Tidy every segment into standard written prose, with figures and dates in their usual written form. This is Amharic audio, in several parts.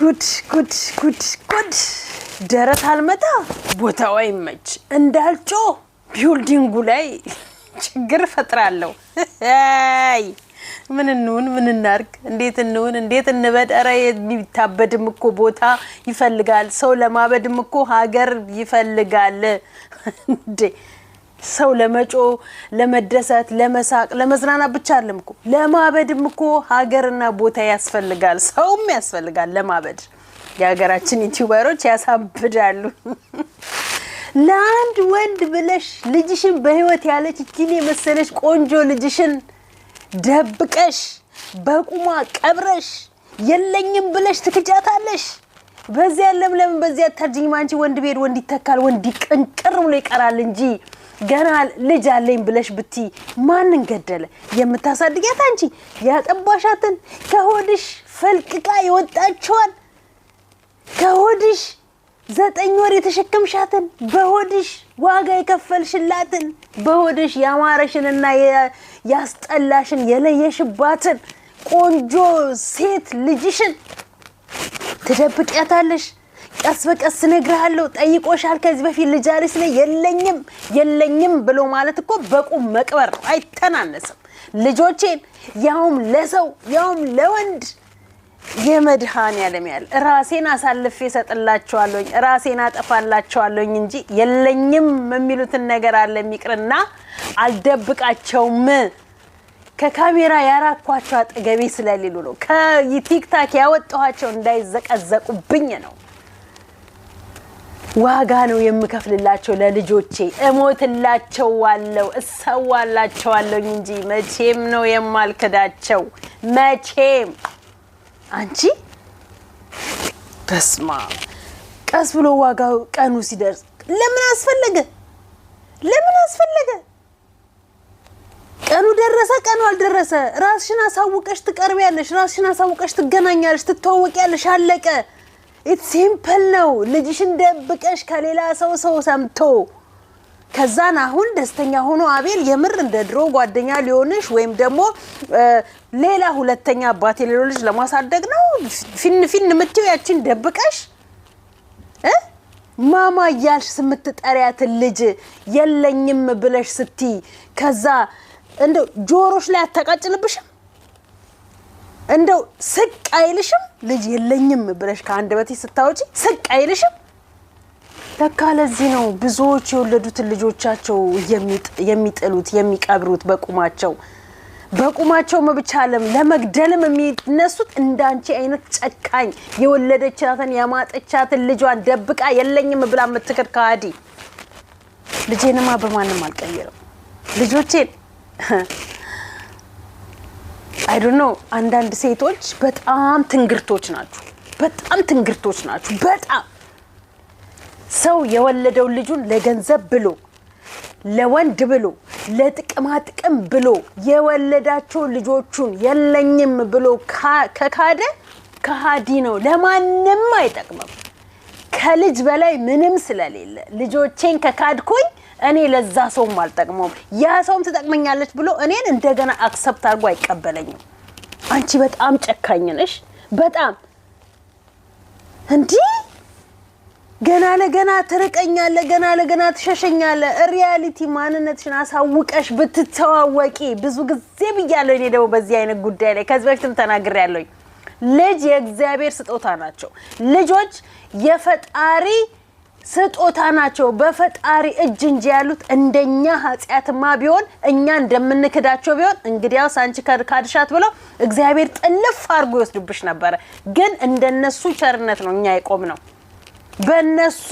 ጉድ ደረት አልመጣ ቦታው አይመች እንዳልጮ ቢልዲንጉ ላይ ችግር ፈጥራለሁ አይ ምን እናርግ እንዴት እንበደረ የሚታበድም እኮ ቦታ ይፈልጋል ሰው ለማበድም እኮ ሀገር ይፈልጋል እንዴ ሰው ለመጮ ለመደሰት ለመሳቅ ለመዝናና ብቻ አይደለም እኮ ለማበድም እኮ ሀገርና ቦታ ያስፈልጋል ሰውም ያስፈልጋል ለማበድ የሀገራችን ዩቲዩበሮች ያሳብዳሉ ላንድ ወንድ ብለሽ ልጅሽን በህይወት ያለች እቺን የመሰለሽ ቆንጆ ልጅሽን ደብቀሽ በቁማ ቀብረሽ የለኝም ብለሽ ትክጃታለሽ በዚያ ለምለም በዚያ ታርጂኝ ማንቺ ወንድ ቤት ወንድ ይተካል ወንድ ይቀንቀር ብሎ ይቀራል እንጂ ገና ልጅ አለኝ ብለሽ ብቲ ማንን ገደለ የምታሳድጊያት አንቺ ያጠባሻትን ከሆድሽ ፈልቅቃ ይወጣችዋል ከሆድሽ 9 ወር የተሸከምሻትን በሆድሽ ዋጋ የከፈልሽላትን በሆድሽ ያማረሽንና ያስጠላሽን የለየሽባትን ቆንጆ ሴት ልጅሽን ትደብቂያታለሽ ቀስ በቀስ ነግራለሁ ጠይቆሻል ከዚህ በፊት ልጅ አለሽ ላይ የለኝም ብሎ ማለት እኮ በቁም መቅበር አይተናነስም ልጆቼን ያውም ለሰው ያውም ለወንድ የመድሃን ያለም ያለ ራሴን አሳልፌ ሰጥላቸዋለሁኝ ራሴን አጠፋላቸዋለሁኝ እንጂ የለኝም የሚሉትን ነገር አለ የሚቅርና አልደብቃቸውም ከካሜራ ያራኳቸው አጠገቤ ስለሌሉ ነው ከቲክታክ ያወጣኋቸው እንዳይዘቀዘቁብኝ ነው ዋጋ ነው የምከፍልላቸው ለልጆቼ እሞትላቸዋለሁ እሰዋላቸዋለሁኝ እንጂ መቼም ነው የማልከዳቸው መቼም አንቺ ተስማ ቀስ ብሎ ዋጋው ቀኑ ሲደርስ ለምን አስፈልገ ቀኑ ደረሰ ቀኑ አልደረሰ ራስሽን አሳውቀሽ ትቀርቢያለሽ ራስሽን አሳውቀሽ ትገናኛለሽ ትተዋወቂያለሽ አለቀ ኢትስ ሲምፕል ነው ልጅሽን ደብቀሽ ከሌላ ሰው ሰምቶ ከዛን አሁን ደስተኛ ሆኖ አቤል የምር እንደ ድሮ ጓደኛ ሊሆንሽ ወይም ደግሞ ሌላ ሁለተኛ አባቴ ልጅ ለማሳደግ ነው ፊን ምትው ያችን ደብቀሽ ማማ ያልሽ ስምትጠሪያት ልጅ የለኝም ብለሽ ስቲ ከዛ እንደው ጆሮሽ ላይ አተቃጭልብሽም እንደው ስቅ አይልሽም ልጅ የለኝም ብለሽ ከአንደበቴ ስታወጪ ስቅ አይልሽም ተካለዚህ ነው ብዙዎች የወለዱት ልጆቻቸው የሚጥሉት የሚቀብሩት በቁማቸው መብቻለም ለመግደልም የሚነሱት እንዳንቺ አይነት ጨካኝ የወለደቻትን ያማጠቻትን ልጇን ደብቃ የለኝም ብላ መትከር ካዲ ልጄንማ በማንም አልቀየረም ልጆቼን I don't know አንዳንድ ሴቶች በጣም ትንግርቶች ናችሁ በጣም ሰው የወለደው ልጁን ለገንዘብ ብሎ ለወንድ ብሎ ለጥቅማጥቅም ብሎ የወለዳቸው ልጆቹን የለኝም ብሎ ከካደ ከሃዲ ነው ለማንንም አይጠቅምም ከልጅ በላይ ምንም ስለሌለ ልጆቼን ከካድኩኝ እኔ ለዛ ሰው ማልጠቅመው ያ ሰውም ተጠቅመኛለች ብሎ እኔን እንደገና አክሰፕት አድርጎ አይቀበለኝም አንቺ በጣም ጨካኝ ነሽ በጣም እንዴ ገና ለገና ተረቀኛለ ገና ለገና ተሸሸኛለ ሪያሊቲ ማንነትሽን አሳውቀሽ ብትተዋወቂ ብዙ ጊዜ ብያለሁ እኔ ደግሞ በዚህ አይነት ጉዳይ ላይ ከዚህ በፊትም ተናግሬያለሁ ልጅ የእግዚአብሔር ስጦታ ናቸው ልጆች የፈጣሪ ስጦታ ናቸው በፈጣሪ እጅ እንጂ ያሉት እንደኛ ኃጢያትማ ቢሆን እኛ እንደምንከዳቸው ቢሆን እንግዲያው ሳንቺ ካድሻት ብለው እግዚአብሔር ጥልፍ አርጎ ይወስድብሽ ነበር ግን እንደነሱ ቸርነት ነው እኛ የቆምነው በነሱ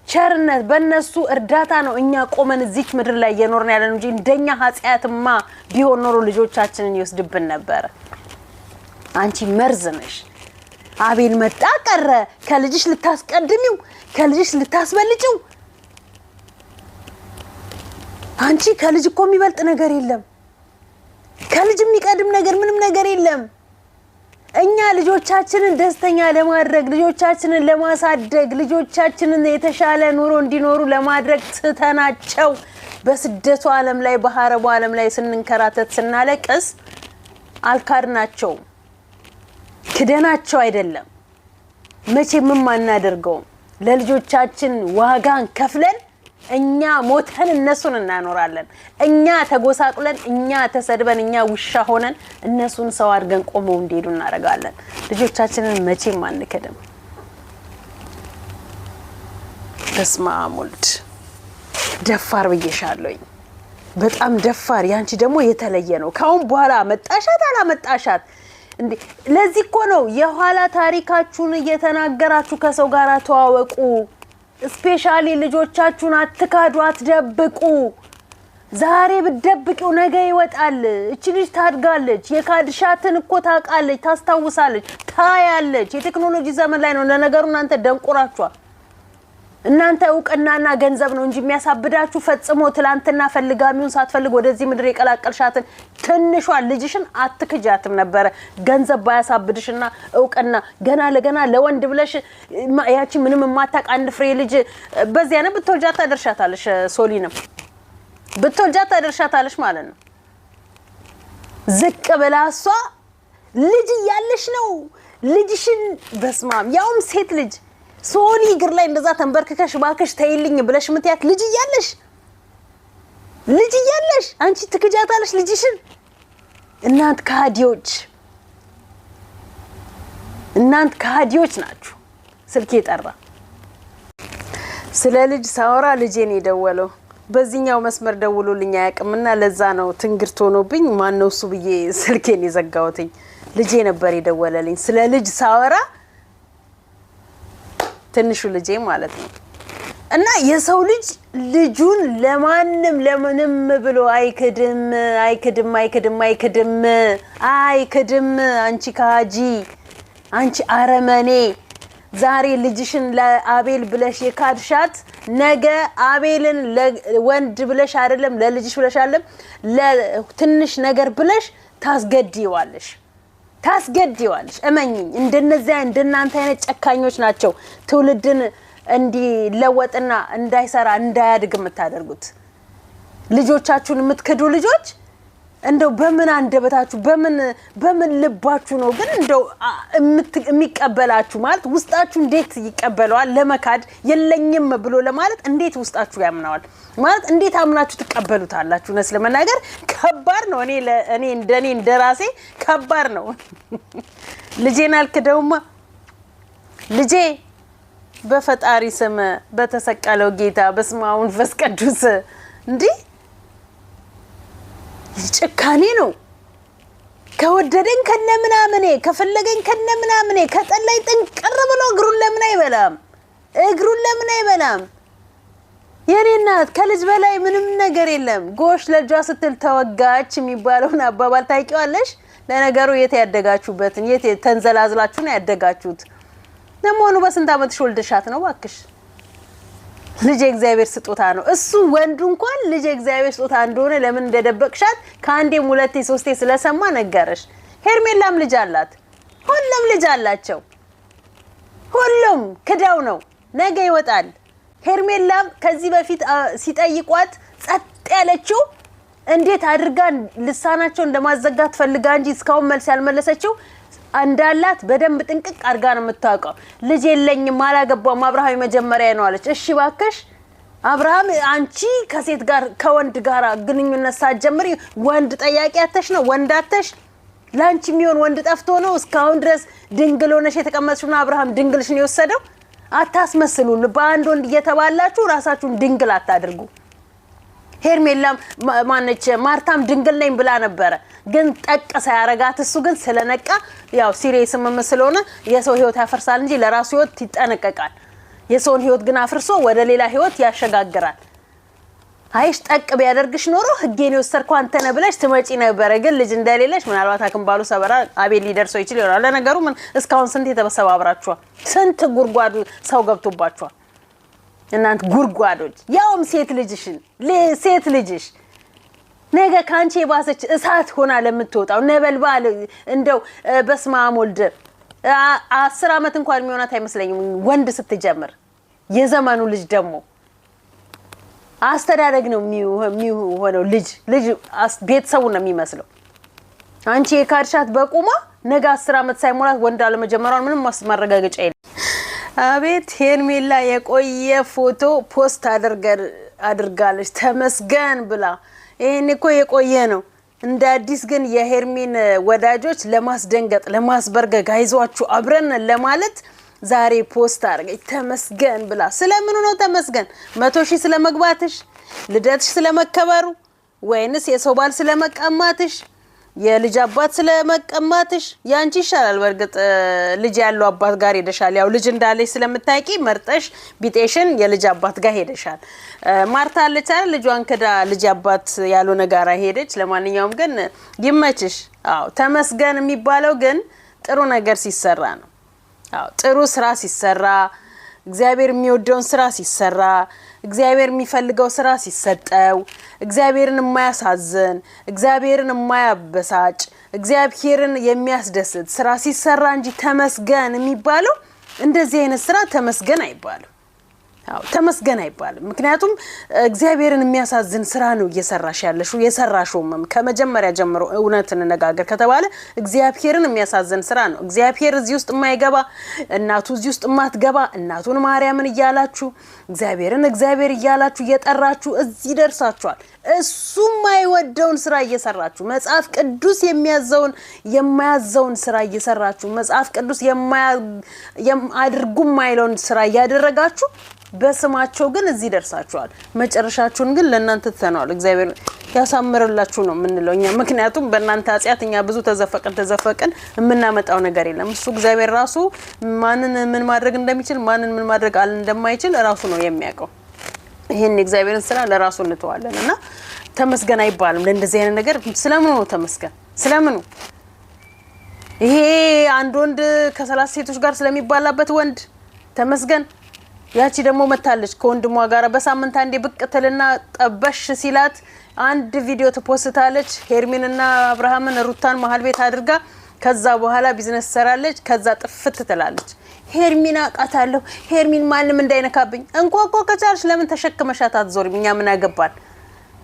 ቸርነት በነሱ እርዳታ ነው እኛ ቆመን እዚህ ምድር ላይ የኖርን ያለን እንጂ እንደኛ ኃጢያትማ ቢሆን ኖሮ ልጆቻችንን ይወስድብን ነበር አንቺ መርዝ ነሽ አቤል መጣ ቀረ ከልጅሽ ልታስቀድሚው ከልጅሽ ልታስበልጪው አንቺ ከልጅ እኮ የሚበልጥ ነገር የለም ከልጅ የሚቀድም ነገር ምንም ነገር የለም እኛ ልጆቻችንን ደስተኛ ለማድረግ ልጆቻችንን ለማሳደግ ልጆቻችንን የተሻለ ኑሮ እንዲኖሩ ለማድረግ ተተናቸው በስደቱ ዓለም ላይ በሐረቡ ዓለም ላይ ስንንከራተት ስናለቅስ አልካድናቸው ክደናቸው አይደለም መቼም ማናደርገው ለልጆቻችን ዋጋን ከፍለን እኛ ሞተን እነሱን እናኖራለን እኛ ተጎሳቁለን እኛ ተሰድበን እኛ ውሻ ሆነን እነሱን ሰው አድርገን ቆመው እንዲሄዱ እናረጋለን ልጆቻችንን መቼም አንከደም በስመአብ ወልድ ደፋር ብዬሻለሁኝ በጣም ደፋር ያንቺ ደግሞ የተለየ ነው ካሁን በኋላ መጣሻት አላመጣሻት እንዴ ለዚህ እኮ ነው የኋላ ታሪካችሁን እየተናገራችሁ ከሰው ጋር ተዋወቁ ስፔሻሊ ልጆቻችሁን አትካዱ አትደብቁ ዛሬ ብትደብቂው ነገ ይወጣል እቺ ልጅ ታድጋለች የካድሻትን እኮ ታቃለች ታስታውሳለች ታያለች የቴክኖሎጂ ዘመን ላይ ነው ለነገሩ እናንተ ደንቆራችኋል እናንተ እውቅናና ገንዘብ ነው እንጂ የሚያሳብዳችሁ ፈጽሞ ትላንትና ፈልጋሚውን ሳትፈልግ ወደዚህ ምድር የቀላቀልሻትን ትንሿን ልጅሽን አትክጃትም ነበር ገንዘብ ባያሳብድሽና እውቅና ገና ለገና ለወንድ ብለሽ ያቺ ምንም ማታቅ አንድ ፍሬ ልጅ በዚያ ነው ብትወልጃት ታደርሻታለሽ ሶሊንም ብትወልጃት ታደርሻታለሽ ማለት ነው ዝቅ ብላሷ ልጅ ያለሽ ነው ልጅሽን በስማም ያውም ሴት ልጅ ሶሊ ግር ላይ እንደዛ ተንበርክከሽ ባከሽ ተይልኝ ብለሽ ምትያት ልጅ ያለሽ አንቺ ትክጃታለሽ ልጅሽን እናንት ካዲዎች ናችሁ ስልኬ ጠራ ስለ ልጅ ሳወራ ልጄን ይደወለው በዚህኛው መስመር ደውሎልኝ ያቀምና ለዛ ነው ትንግርት ሆኖብኝ ማን ነው እሱ ብዬ ስልኬን ይዘጋውትኝ ልጄ ነበር ይደወለልኝ ስለ ልጅ ሳወራ ትንሹ ልጄ ማለት ነው እና የሰው ልጅ ልጁን ለምንም ብሎ አይክድም አንቺ ካጂ አንቺ አረመኔ ዛሬ ልጅሽን ለአቤል ብለሽ የካድሻት ነገ አቤልን ለወንድ ብለሽ አይደለም ለልጅሽ ብለሽ አይደለም ለትንሽ ነገር ብለሽ ታስገድይዋለሽ እመኝኝ እንደነዚያ እንደናንተ አይነት ጨካኞች ናቸው ትውልድን እንዲለወጥና እንዳይሰራ እንዳያድግ የምታደርጉት ልጆቻችሁን የምትከዱ ልጆች እንደው በምን አንደበታችሁ በምን ልባችሁ ነው ግን እንደው የሚቀበላችሁ ማለት ውስጣችሁ እንዴት ይቀበላል ለመካድ የለኝም ብሎ ለማለት እንዴት ውስጣችሁ ያምናዋል ማለት እንዴት አምናችሁ ተቀበሉታላችሁ ነስለመናገር ከባድ ነው እኔ እንደራሴ ከባድ ነው ልጄን አልከደውማ ልጄ በፈጣሪ ስም በተሰቀለው ጌታ በስማውን ፈስቀዱስ እንዴ ጭካኔ ነው ከወደደኝ ከነምናምኔ ከፈለገኝ ከነምናምኔ ከጠላይ ጥንቅር ብሎ እግሩን ለምን አይበላም የኔናት ከልጅ በላይ ምንም ነገር የለም ጎሽ ለጇ ስትል ተወጋች የሚባለውን አባባል ታውቂዋለሽ ለነገሩ የት ያደጋችሁበትን የት ተንዘላዝላችሁ ነው ያደጋችሁት ለሞኑ በስንት አመት ወልደሻት ነው ባክሽ ልጅ እግዚአብሔር ስጦታ ነው እሱ ወንዱ እንኳን ልጅ እግዚአብሔር ስጦታ እንደሆነ ለምን እንደደበቅሻት ካንዴም ሁለቴ ሶስቴ ስለሰማ ነገርሽ ሄርሜላም ልጅ አላት ሁሉም ልጅ አላቸው ሁሉም ክዳው ነው ነገ ይወጣል ሄርሜላም ከዚህ በፊት ሲጠይቋት ጸጥ ያለችው እንዴት አድርጋ ልሳናቸው እንደማዘጋት ፈልጋ እንጂ እስካሁን መልስ ያልመለሰችው አንዳላት በደንብ ጥንቅቅ አርጋ ነው የምታውቀው ልጅ የለኝም አላገባም አብርሃም መጀመሪያ ነው አለች እሺ ባክሽ አብርሃም አንቺ ከሴት ጋር ከወንድ ጋር ግንኙነት ሳትጀምሪ ወንድ ጠያቂ አተሽ ነው ወንድ አተሽ ላንቺ የሚሆን ወንድ ጠፍቶ ነው እስካሁን ድረስ ድንግል ሆነሽ የተቀመጥሽውና አብርሃም ድንግልሽ ነው የወሰደው አታስመስሉ በአንድ ወንድ እየተባላችሁ ራሳችሁን ድንግል አታድርጉ ሄርሜላም ማነች ማርታም ድንግል ነኝ ብላ ነበር ግን ጠቀሰ ያረጋት እሱ ግን ስለነቃ ያው ሲሪየስ ስለሆነ የሰው ህይወት ያፈርሳል እንጂ ለራሱ ህይወት ይጠነቀቃል የሰውን ህይወት ግን አፍርሶ ወደ ሌላ ህይወት ያሸጋግራል አይሽ ጠቅ ቢያደርግሽ ኖሮ ህጌን ይወሰርኩ አንተ ነህ ብለሽ ትመጪ ነበር ግን ልጅ እንደሌለሽ ምናልባት አከምባሉ ሰበራ አቤል ሊደርሰው ይችላል ይሆናል ለነገሩ ምን እስካሁን ስንት የተበሰባብራችኋል ስንት ጉርጓዱ ሰው ገብቶባችኋል እናንተ ጉርጓዶች ያውም ሴት ልጅሽ ነገ ካንቺ ባሰች እሳት ሆና ለምትወጣው ነበልባል እንደው በስማም ወልደ 10 አመት እንኳን የሚሆናት አይመስለኝም ወንድ ስትጀምር የዘመኑ ልጅ ደግሞ አስተዳደግ ነው የሚሆነው ልጅ ቤተሰቡ ነው የሚመስለው አንቺ የካድሻት በቁማ ነገ 10 አመት ሳይሞላት ወንድ አለመጀመሯን ምንም ማስመረጋገጫ የለም አቤት ሄርሜላ የቆየ ፎቶ ፖስት አድርጋለች ተመስገን ብላ። ይሄን እኮ የቆየ ነው። እንደ አዲስ ግን የሄርሚን ወዳጆች ለማስደንገጥ ለማስበርገግ አይዟችሁ አብረን ለማለት ዛሬ ፖስት አድርገች ተመስገን ብላ። ስለምን ነው ተመስገን? 100,000 ስለመግባትሽ፣ ልደትሽ ስለመከበሩ፣ ወይንስ የሰው ባል ስለመቀማትሽ፣ የልጅ አባት ስለመቀማትሽ? ያንቺ ይሻላል በርግጥ ልጅ ያለው አባት ጋር ሄደሻል። ያው ልጅ እንዳለሽ ስለምታውቂ መርጠሽ ቢጤሽን የልጅ አባት ጋር ሄደሻል። ማርታ አለች አይደል ልጇን ከዳ ልጅ አባት ያለው ነገር ሄደች። ለማንኛውም ግን ይመችሽ። አዎ ተመስገን የሚባለው ግን ጥሩ ነገር ሲሰራ ነው። አዎ ጥሩ ስራ ሲሰራ፣ እግዚአብሔር የሚወደውን ስራ ሲሰራ፣ እግዚአብሔር የሚፈልገው ስራ ሲሰጠው፣ እግዚአብሔርን የማያሳዝን እግዚአብሔርን የማያበሳጭ እግዚአብሔርን የሚያስደስት ስራ ሲሰራ እንጂ ተመስገን የሚባለው እንደዚህ አይነት ስራ ተመስገን አይባልም። አዎ ተመስገን አይባልም። ምክንያቱም እግዚአብሔርን የሚያሳዝን ስራ ነው እየሰራሽ ያለሽው። የሰራሽውም ከመጀመሪያ ጀምሮ እውነት እንነጋገር ከተባለ እግዚአብሔርን የሚያሳዝን ስራ ነው። እግዚአብሔር እዚህ ውስጥ የማይገባ እናቱ እዚህ ውስጥ የማትገባ እናቱን ማርያምን እያላችሁ እግዚአብሔርን እግዚአብሔር እያላችሁ እየጠራችሁ እዚህ ደርሳችኋል። እሱ የማይወደውን ስራ እየሰራችሁ መጽሐፍ ቅዱስ የማያዘውን ስራ እየሰራችሁ መጽሐፍ ቅዱስ አድርጉ የማይለውን ስራ እያደረጋችሁ በስማቸው ግን እዚህ ደርሳችኋል። መጨረሻችሁን ግን ለእናንተ ተተናል። እግዚአብሔር ያሳምርላችሁ ነው የምንለው እኛ። ምክንያቱም በእናንተ ኃጢአት እኛ ብዙ ተዘፈቀን የምናመጣው ነገር የለም። እሱ እግዚአብሔር ራሱ ማንን ምን ማድረግ እንደሚችል ማንን ምን ማድረግ እንደማይችል ራሱ ነው የሚያውቀው። ይሄን እግዚአብሔርን ስራ ለራሱ እንተዋለንና ተመስገን አይባልም ለእንደዚህ አይነት ነገር። ስለምን ነው ተመስገን? ስለምን ነው ይሄ አንድ ወንድ ከ30 ሴቶች ጋር ስለሚባላበት ወንድ ተመስገን? ያቺ ደግሞ መታለች ከወንድሟ ጋር በሳምንት አንዴ ብቅትልና ጠበሽ ሲላት አንድ ቪዲዮ ተፖስታለች። ሄርሚንና አብርሃምን ሩታን መሃል ቤት አድርጋ ከዛ በኋላ ቢዝነስ ሰራለች። ከዛ ጥፍት ትላለች። ሄርሚን አቃታለሁ፣ ሄርሚን ማንም እንዳይነካብኝ። እንኳን ከቻልሽ ለምን ተሸክመሻት አትዞሪም? እኛ ምን አገባን?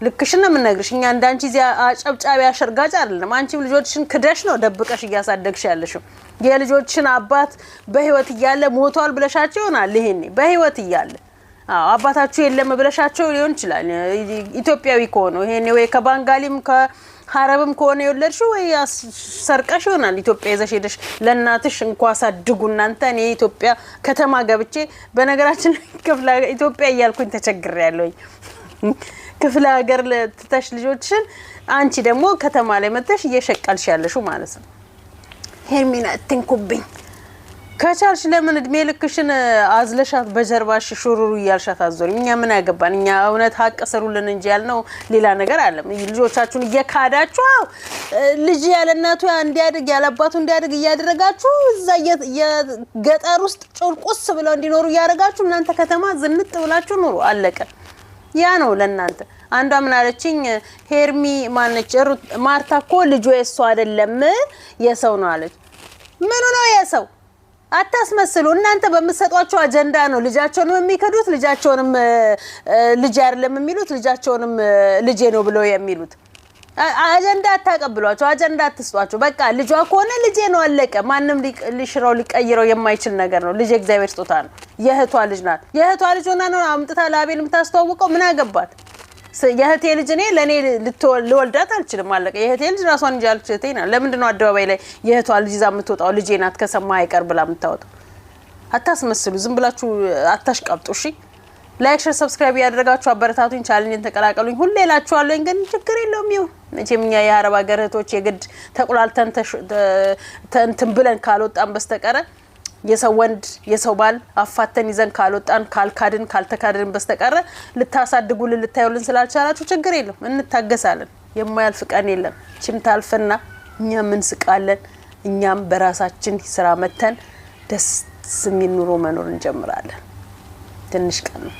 ልክሽና ምን ነግርሽ? እኛ እንዳንቺ እዚያ አጨብጫቢ አሸርጋጭ አይደለም። አንቺም ልጆችሽን ክደሽ ነው ደብቀሽ እያሳደግሽ ያለሽው። የልጆችሽን አባት በህይወት እያለ ሞቷል ብለሻቸው ይሆናል። ይሄኔ በህይወት እያለ አባታችሁ የለም ብለሻቸው ሊሆን ይችላል። ኢትዮጵያዊ ከሆነ ይሄኔ ወይ ከባንጋሊም ከሐረብም ከሆነ የወለድሽው ወይ ሰርቀሽ ይሆናል። ኢትዮጵያ ይዘሽ ሄደሽ ለእናትሽ እንኳን ሳድጉ እናንተ። እኔ ኢትዮጵያ ከተማ ገብቼ በነገራችን ክፍለ ኢትዮጵያ እያልኩኝ ተቸግሬያለሁኝ። ክፍለ ሀገር ለተታሽ ልጆችሽን አንቺ ደግሞ ከተማ ላይ መጥተሽ እየሸቀልሽ ያለሽው ማለት ነው። ሄርሚና ትንኩብኝ ከቻልሽ ለምን እድሜ ልክሽን አዝለሻት በጀርባሽ ሹሩሩ እያልሻት አዞሪ? እኛ ምን ያገባን? እኛ እውነት ሀቅ ስሩልን እንጂ ያልነው ሌላ ነገር አለም። ልጆቻችሁን እየካዳችሁ ልጅ ያለ እናቱ እንዲያድግ ያለ አባቱ እንዲያድግ እያደረጋችሁ እዛ የገጠር ውስጥ ጭልቁስ ብለው እንዲኖሩ እያደረጋችሁ እናንተ ከተማ ዝንጥ ብላችሁ ኑሩ። አለቀ። ያ ነው ለእናንተ። አንዷ ምን አለችኝ? ሄርሚ ማነች ማርታ እኮ ልጇ የሷ አይደለም የሰው ነው አለች። ምኑ ነው የሰው? አታስመስሉ። እናንተ በመሰጧቸው አጀንዳ ነው ልጃቸውንም የሚከዱት፣ ልጃቸውንም ልጅ አይደለም የሚሉት፣ ልጃቸውንም ልጄ ነው ብለው የሚሉት። አጀንዳ አታቀብሏቸው፣ አጀንዳ አትስጧቸው። በቃ ልጇ ከሆነ ልጄ ነው አለቀ። ማንም ሊሽራው ሊቀይረው የማይችል ነገር ነው። ልጅ እግዚአብሔር ስጦታ ነው። የእህቷ ልጅ ናት። የእህቷ ልጅ ሆና ነው አምጥታ ለአቤል የምታስተዋውቀው። ምን አገባት? የእህቴ ልጅ እኔ ለኔ ልወልዳት አልችልም አለቀ። የእህቴ ልጅ ራሷን እንጂ አልችልም። ለምንድን ነው አደባባይ ላይ የእህቷ ልጅ ይዛ የምትወጣው? ልጄ ናት ከሰማ አይቀር ብላ የምታወጣው? አታስመስሉ። ዝም ብላችሁ አታሽቃብጡ። እሺ ላይክ፣ ሼር፣ ሰብስክራይብ ያደረጋችሁ አበረታቱኝ፣ ቻሌንጅን ተቀላቀሉኝ። ሁሌ እላችኋለሁ ግን ችግር የለውም። ይሁን መቼም እኛ የአረብ ሀገር እህቶች የግድ ተቆላልተን እንትን ብለን ካልወጣን በስተቀር የሰው ወንድ የሰው ባል አፋተን ይዘን ካልወጣን ካልካድን ካልተካድን በስተቀር ልታሳድጉልን ልታዩልን ስላልቻላችሁ ችግር የለም፣ እንታገሳለን። የማያልፍ ቀን የለም። ታልፈና እኛም እንስቃለን። እኛም በራሳችን ስራ መተን ደስ የሚል ኑሮ መኖር እንጀምራለን። ትንሽ ቀን ነው።